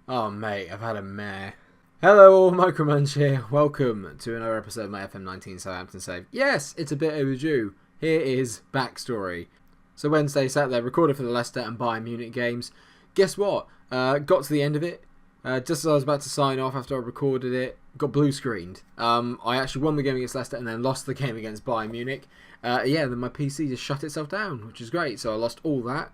Oh mate, I've had a mare. Hello all, MikeRo Munch here. Welcome to another episode of my FM19 Southampton save. Yes, it's a bit overdue. Here is backstory. So Wednesday, sat there, recorded for the Leicester and Bayern Munich games. Guess what? Got to the end of it. Just as I was about to sign off after I recorded it, got blue screened. I actually won the game against Leicester and then lost the game against Bayern Munich. Then my PC just shut itself down, which is great. So I lost all that.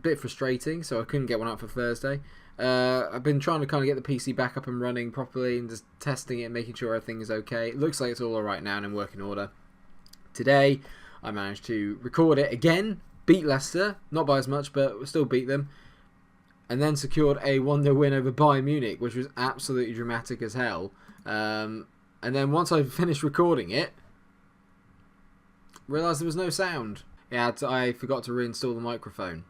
Bit frustrating, so I couldn't get one out for Thursday. I've been trying to kind of get the PC back up and running properly and just testing it, making sure everything is okay. It looks like it's all alright now and in working order. Today, I managed to record it again, beat Leicester, not by as much, but still beat them, and then secured a 1-0 win over Bayern Munich, which was absolutely dramatic as hell. And then once I finished recording it, realised there was no sound. I forgot to reinstall the microphone.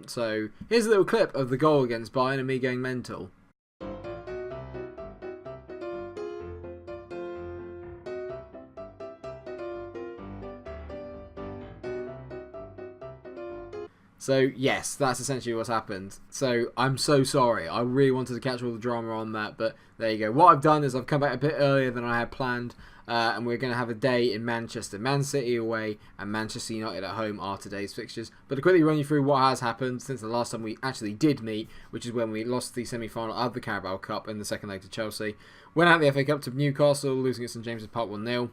So here's a little clip of the goal against Bayern and me going mental. So yes, that's essentially what's happened. So I'm so sorry. I really wanted to catch all the drama on that, but there you go. What I've done is I've come back a bit earlier than I had planned, and we're going to have a day in Manchester. Man City away and Manchester United at home are today's fixtures. But to quickly run you through what has happened since the last time we actually did meet, which is when we lost the semi-final of the Carabao Cup in the second leg to Chelsea. Went out the FA Cup to Newcastle, losing at St James's Park 1-0.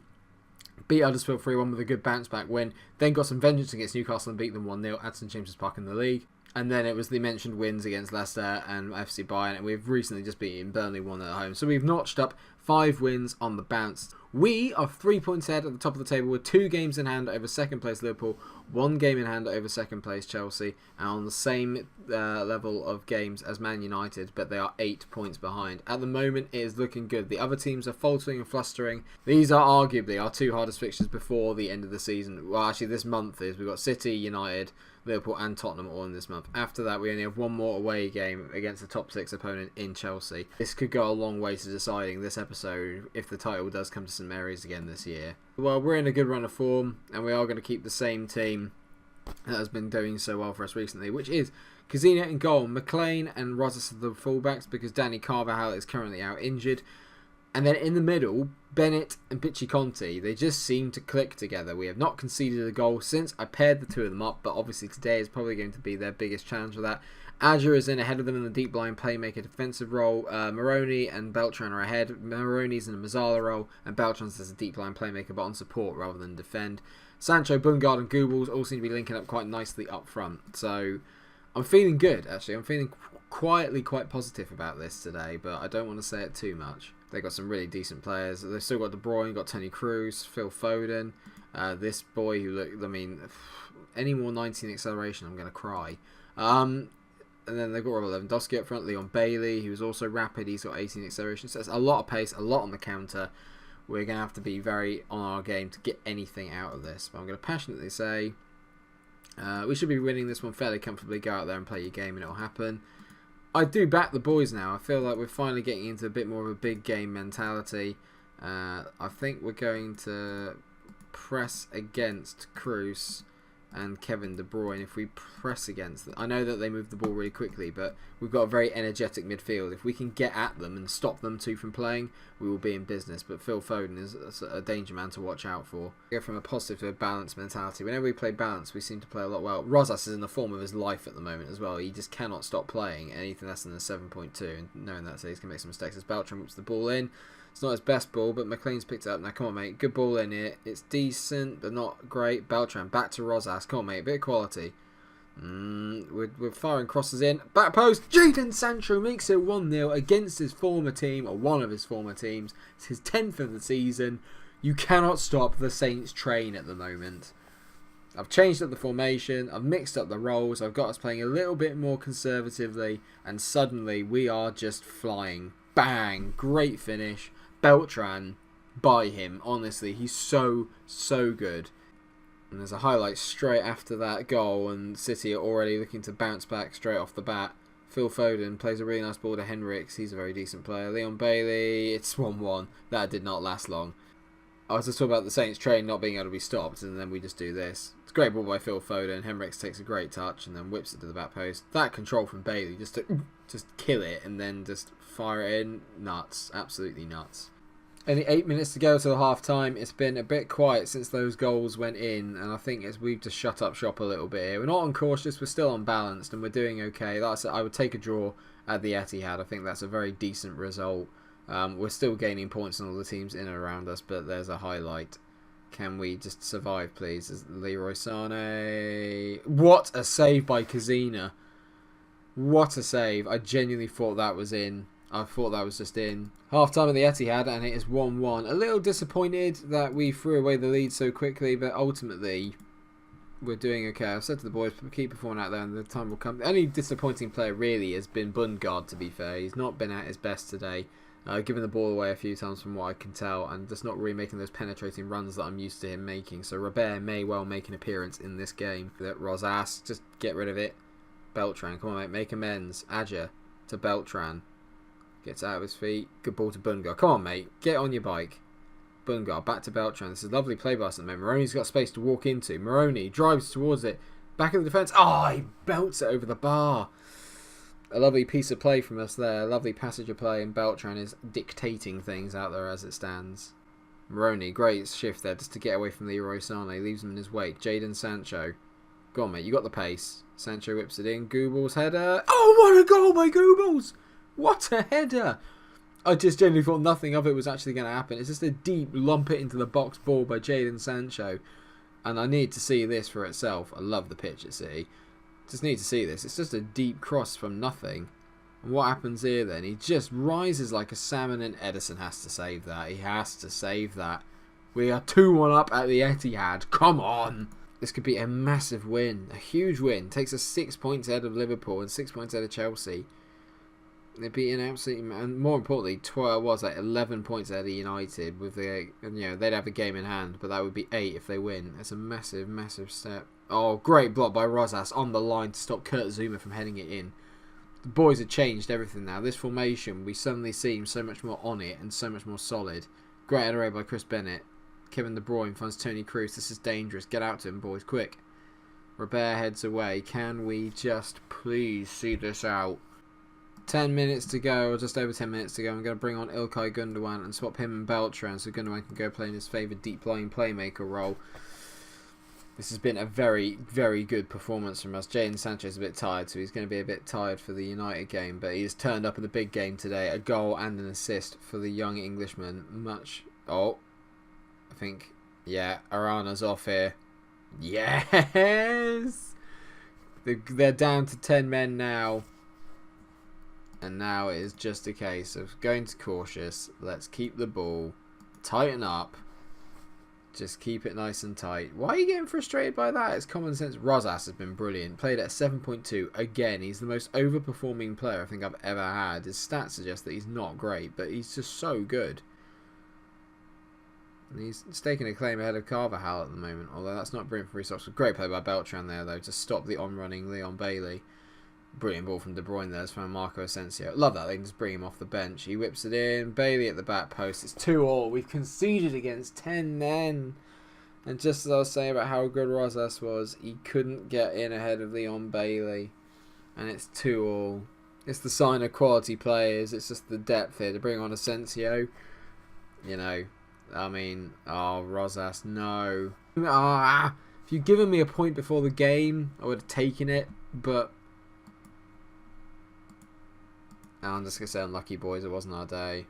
Beat Huddersfield 3-1 with a good bounce back win. Then got some vengeance against Newcastle and beat them 1-0 at St James's Park in the league. And then it was the mentioned wins against Leicester and FC Bayern. And we've recently just beaten Burnley 1 at home. So we've notched up 5 wins on the bounce. We are 3 points ahead at the top of the table with 2 games in hand over second place Liverpool, 1 game in hand over second place Chelsea, and on the same level of games as Man United, but they are 8 points behind. At the moment, it is looking good. The other teams are faltering and flustering. These are arguably our 2 hardest fixtures before the end of the season. Well, actually, this month is. We've got City, United, Liverpool and Tottenham all in this month. After that, we only have 1 more away game against the top 6 opponent in Chelsea. This could go a long way to deciding this episode if the title does come to St Mary's again this year. Well, we're in a good run of form, and we are going to keep the same team that has been doing so well for us recently, which is Kazina in goal, McLean and Rosas are the fullbacks because Danny Carvajal is currently out injured. And then in the middle, Bennett and Pichi Conti, they just seem to click together. We have not conceded a goal since I paired the 2 of them up, but obviously today is probably going to be their biggest challenge for that. Azure is in ahead of them in the deep line playmaker defensive role. Maroni and Beltran are ahead. Maroni's in a Mazzala role, and Beltran's as a deep line playmaker, but on support rather than defend. Sancho, Bungard and Goebbels all seem to be linking up quite nicely up front. So I'm feeling good, actually. I'm feeling quietly quite positive about this today, but I don't want to say it too much. They've got some really decent players. They've still got De Bruyne, got Tony Cruz, Phil Foden. This boy who looked, I mean, any more 19 acceleration, I'm going to cry. And then they've got Robert Lewandowski up front, Leon Bailey, who's also rapid. He's got 18 acceleration. So it's a lot of pace, a lot on the counter. We're going to have to be very on our game to get anything out of this. But I'm going to passionately say we should be winning this one fairly comfortably. Go out there and play your game and it'll happen. I do back the boys now. I feel like we're finally getting into a bit more of a big game mentality. I think we're going to press against Cruz and Kevin De Bruyne if we press against them. I know that they move the ball really quickly, but we've got a very energetic midfield. If we can get at them and stop them two from playing, we will be in business. But Phil Foden is a danger man to watch out for. We go from a positive to a balanced mentality. Whenever we play balance, we seem to play a lot well. Rosas is in the form of his life at the moment as well. He just cannot stop playing anything less than a 7.2. And knowing that, so he's going to make some mistakes. As Beltran whips the ball in. It's not his best ball, but McLean's picked it up. Now, come on, mate. Good ball in here. It's decent, but not great. Beltran, back to Rosas. Come on, mate. A bit of quality. We're firing crosses in. Back post. Jadon Sancho makes it 1-0 against his former team, or one of his former teams. It's his 10th of the season. You cannot stop the Saints train at the moment. I've changed up the formation. I've mixed up the roles. I've got us playing a little bit more conservatively. And suddenly, we are just flying. Bang. Great finish. Beltran, by him, honestly, he's so good. And there's a highlight straight after that goal, and City are already looking to bounce back straight off the bat. Phil Foden plays a really nice ball to Henriks. He's a very decent player. Leon Bailey, it's 1-1. That did not last long. I was just talking about the Saints train not being able to be stopped, and then we just do this. It's a great ball by Phil Foden. Henricks takes a great touch and then whips it to the back post. That control from Bailey just to kill it and then just fire it in. Nuts. Absolutely nuts. Only 8 minutes to go till half time. It's been a bit quiet since those goals went in, and I think we've just shut up shop a little bit here. We're not uncautious, we're still unbalanced, and we're doing okay. Like I said, I would take a draw at the Etihad. I think that's a very decent result. We're still gaining points on all the teams in and around us, but there's a highlight. Can we just survive, please? As Leroy Sané. What a save by Kazina. What a save. I genuinely thought that was in. I thought that was just in. Half time at the Etihad, and it is 1-1. A little disappointed that we threw away the lead so quickly, but ultimately we're doing okay. I've said to the boys, keep performing out there and the time will come. The only disappointing player really has been Bundgaard, to be fair. He's not been at his best today. Giving the ball away a few times from what I can tell, and just not really making those penetrating runs that I'm used to him making. So Robert may well make an appearance in this game. That Rosas, just get rid of it. Beltran, come on mate, make amends. Adja to Beltran. Gets out of his feet. Good ball to Bundgaard. Come on mate, get on your bike. Bundgaard, back to Beltran. This is a lovely play by us at the moment. Moroni's got space to walk into. Moroni drives towards it. Back of the defence. Oh, he belts it over the bar. A lovely piece of play from us there. A lovely passage of play, and Beltran is dictating things out there as it stands. Moroni, great shift there just to get away from Leroy Sané. Leaves him in his wake. Jadon Sancho. Go on, mate. You got the pace. Sancho whips it in. Google's header. Oh, what a goal by Googles! What a header! I just genuinely thought nothing of it was actually going to happen. It's just a deep lump it into the box ball by Jadon Sancho. And I need to see this for itself. I love the pitch at City. Just need to see this. It's just a deep cross from nothing. And what happens here then? He just rises like a salmon, and Edison has to save that. He has to save that. We are 2-1 up at the Etihad. Come on! This could be a massive win. A huge win. Takes us 6 points ahead of Liverpool and 6 points ahead of Chelsea. They'd be an absolutely, and more importantly, 11 points ahead of United. With the, they'd have a game in hand, but that would be 8 if they win. It's a massive, massive step. Oh, great block by Rosas on the line to stop Kurt Zouma from heading it in. The boys have changed everything now. This formation, we suddenly seem so much more on it and so much more solid. Great header by Chris Bennett. Kevin De Bruyne finds Tony Kroos. This is dangerous. Get out to him, boys, quick. Robert heads away. Can we just please see this out? 10 minutes to go, or just over 10 minutes to go. I'm going to bring on Ilkay Gundogan and swap him and Beltran so Gundogan can go play in his favoured deep-lying playmaker role. This has been a very, very good performance from us. Jadon Sancho's a bit tired, so he's going to be a bit tired for the United game, but he's turned up in the big game today. A goal and an assist for the young Englishman. Much. Oh, I think, yeah, Arana's off here. Yes! They're down to 10 men now. And now it is just a case of going to cautious. Let's keep the ball. Tighten up. Just keep it nice and tight. Why are you getting frustrated by that? It's common sense. Rosas has been brilliant. Played at 7.2. Again, he's the most overperforming player I think I've ever had. His stats suggest that he's not great, but he's just so good. And he's taking a claim ahead of Carvajal at the moment, although that's not brilliant for his socks. Great play by Beltran there, though, to stop the on-running Leon Bailey. Brilliant ball from De Bruyne there. It's from Marco Asensio. Love that. They can just bring him off the bench. He whips it in. Bailey at the back post. It's 2-2. We've conceded against 10 men. And just as I was saying about how good Rosas was, he couldn't get in ahead of Leon Bailey. And it's 2-2. It's the sign of quality players. It's just the depth here to bring on Asensio. Rosas, no. If you'd given me a point before the game, I would have taken it. But I'm just going to say unlucky, boys. It wasn't our day.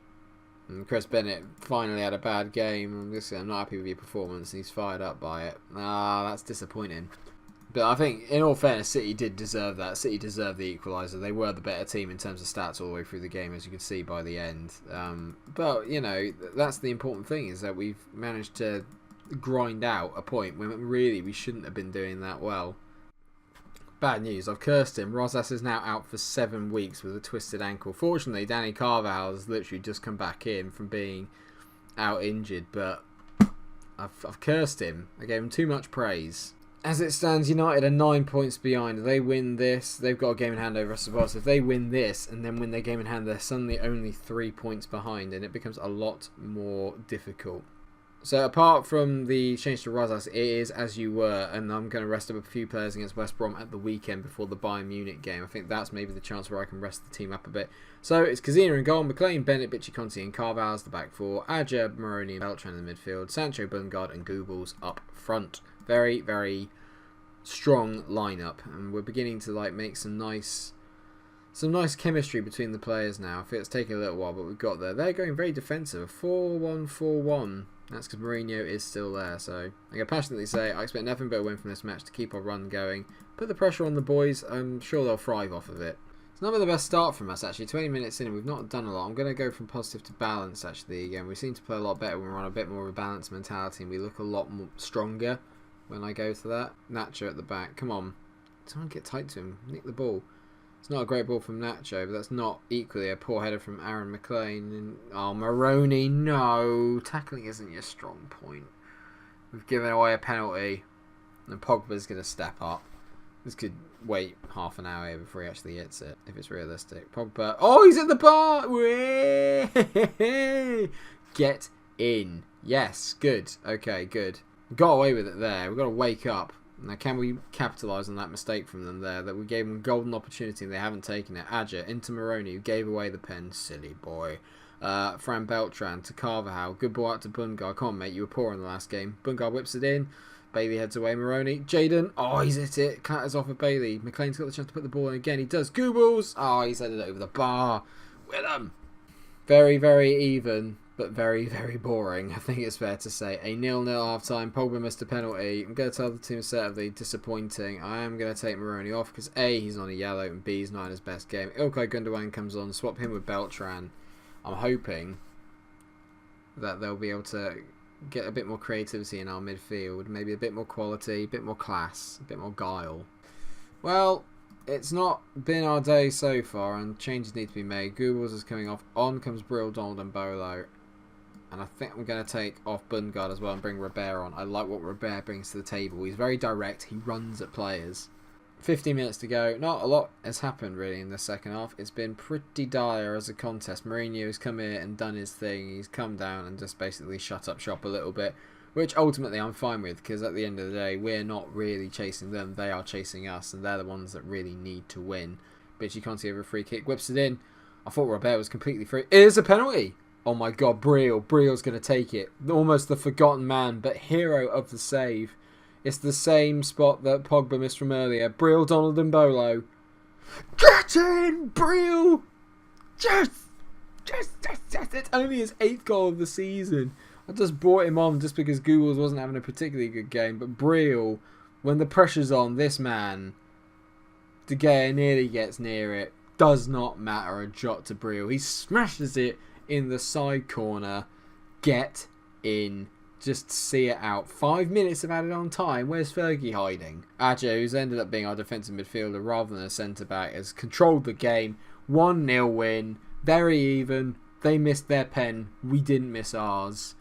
And Chris Bennett finally had a bad game. I'm not happy with your performance. He's fired up by it. That's disappointing. But I think, in all fairness, City did deserve that. City deserved the equaliser. They were the better team in terms of stats all the way through the game, as you can see by the end. But, that's the important thing, is that we've managed to grind out a point when really we shouldn't have been doing that well. Bad news, I've cursed him. Rosas is now out for 7 weeks with a twisted ankle. Fortunately, Danny Carvajal has literally just come back in from being out injured, but I've cursed him. I gave him too much praise. As it stands, United are 9 points behind. If they win this, they've got a game in hand over us as well. So if they win this and then win their game in hand, they're suddenly only 3 points behind, and it becomes a lot more difficult. So apart from the change to Razas, it is as you were, and I'm going to rest up a few players against West Brom at the weekend before the Bayern Munich game. I think that's maybe the chance where I can rest the team up a bit. So it's Kazina in goal, McLean, Bennett, Bitchy, Conti and Carval's the back four, Adja, Moroni and Beltran in the midfield, Sancho, Bungard and Goebbels up front. Very, very strong lineup, and we're beginning to like make some nice chemistry between the players now. I think it's taken a little while, but we've got there. They're going very defensive. 4-1-4-1. That's because Mourinho is still there. So I can passionately say I expect nothing but a win from this match to keep our run going. Put the pressure on the boys. I'm sure they'll thrive off of it. It's not been the best start from us, actually. 20 minutes in and we've not done a lot. I'm going to go from positive to balance, actually, again. We seem to play a lot better when we're on a bit more of a balanced mentality, and we look a lot more stronger when I go to that. Nacho at the back. Come on. Someone get tight to him. Nick the ball. It's not a great ball from Nacho, but that's not equally a poor header from Aaron McLean. And, oh, Moroni, no. Tackling isn't your strong point. We've given away a penalty, and Pogba's going to step up. This could wait half an hour before he actually hits it, if it's realistic. Pogba, oh, he's at the bar! Get in. Yes, good. Okay, good. Got away with it there. We've got to wake up. Now, can we capitalise on that mistake from them there? That we gave them a golden opportunity and they haven't taken it. Adja into Moroni, who gave away the pen. Silly boy. Fran Beltran to Carvajal. Good ball out to Bungard. Come on, mate. You were poor in the last game. Bungard whips it in. Bailey heads away. Moroni. Jaden. Oh, he's hit it. Clatters off of Bailey. McLean's got the chance to put the ball in again. He does. Goebbels. Oh, he's headed it over the bar. Willem. Very, very even, but very, very boring. I think it's fair to say. A 0-0 half-time. Pogba missed a penalty. I'm going to tell the team assertively, disappointing. I am going to take Moroni off because A, he's on a yellow, and B, he's not in his best game. Ilkay Gundogan comes on. Swap him with Beltran. I'm hoping that they'll be able to get a bit more creativity in our midfield. Maybe a bit more quality, a bit more class, a bit more guile. Well, it's not been our day so far, and changes need to be made. Goebbels is coming off. On comes Brill, Donald and Bolo. And I think I'm going to take off Bungard as well and bring Robert on. I like what Robert brings to the table. He's very direct. He runs at players. 15 minutes to go. Not a lot has happened really in the second half. It's been pretty dire as a contest. Mourinho has come here and done his thing. He's come down and just basically shut up shop a little bit, which ultimately I'm fine with, because at the end of the day we're not really chasing them. They are chasing us, and they're the ones that really need to win. Bitchy Conti over a free kick. Whips it in. I thought Robert was completely free. It is a penalty. Oh my god, Brill's going to take it. Almost the forgotten man, but hero of the save. It's the same spot that Pogba missed from earlier. Brill, Donald and Bolo. Get in, Brill! Yes! It's only his 8th goal of the season. I just brought him on just because Goebbels wasn't having a particularly good game. But Brill, when the pressure's on, this man, De Gea nearly gets near it. Does not matter a jot to Brill. He smashes it in the side corner. Get in. Just see it out. 5 minutes of added on time. Where's Fergie hiding? Adja, who's ended up being our defensive midfielder rather than a centre-back, has controlled the game. 1-0 win. Very even. They missed their pen. We didn't miss ours.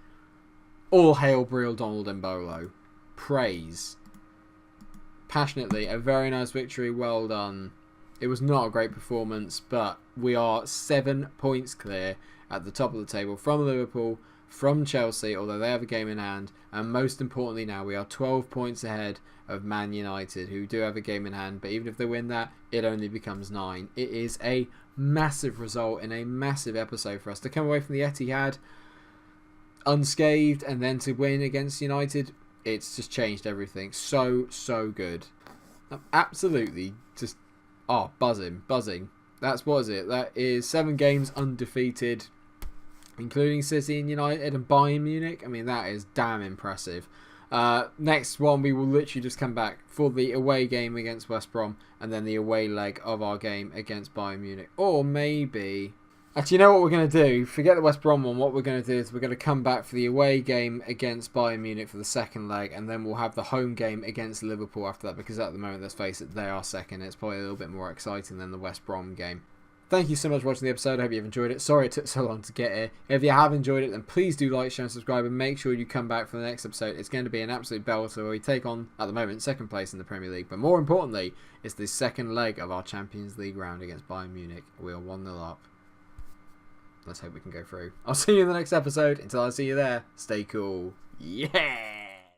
All hail Brill, Donald and Bolo. Praise. Passionately, a very nice victory. Well done. It was not a great performance, but we are 7 points clear at the top of the table from Liverpool, from Chelsea, although they have a game in hand, and most importantly now we are 12 points ahead of Man United, who do have a game in hand, but even if they win that, it only becomes 9. It is a massive result and a massive episode for us to come away from the Etihad unscathed and then to win against United. It's just changed everything. So good. I'm absolutely just buzzing. That's what is it? That is 7 games undefeated, including City and United and Bayern Munich. I mean, that is damn impressive. Next one, we will literally just come back for the away game against West Brom and then the away leg of our game against Bayern Munich. Or maybe... Actually, you know what we're going to do? Forget the West Brom one. What we're going to do is we're going to come back for the away game against Bayern Munich for the second leg, and then we'll have the home game against Liverpool after that, because at the moment, let's face it, they are second. It's probably a little bit more exciting than the West Brom game. Thank you so much for watching the episode. I hope you've enjoyed it. Sorry it took so long to get here. If you have enjoyed it, then please do like, share and subscribe, and make sure you come back for the next episode. It's going to be an absolute belter where we take on, at the moment, second place in the Premier League. But more importantly, it's the second leg of our Champions League round against Bayern Munich. We are 1-0 up. let's hope we can go through. I'll see you in the next episode. Until I see you there, stay cool. Yeah!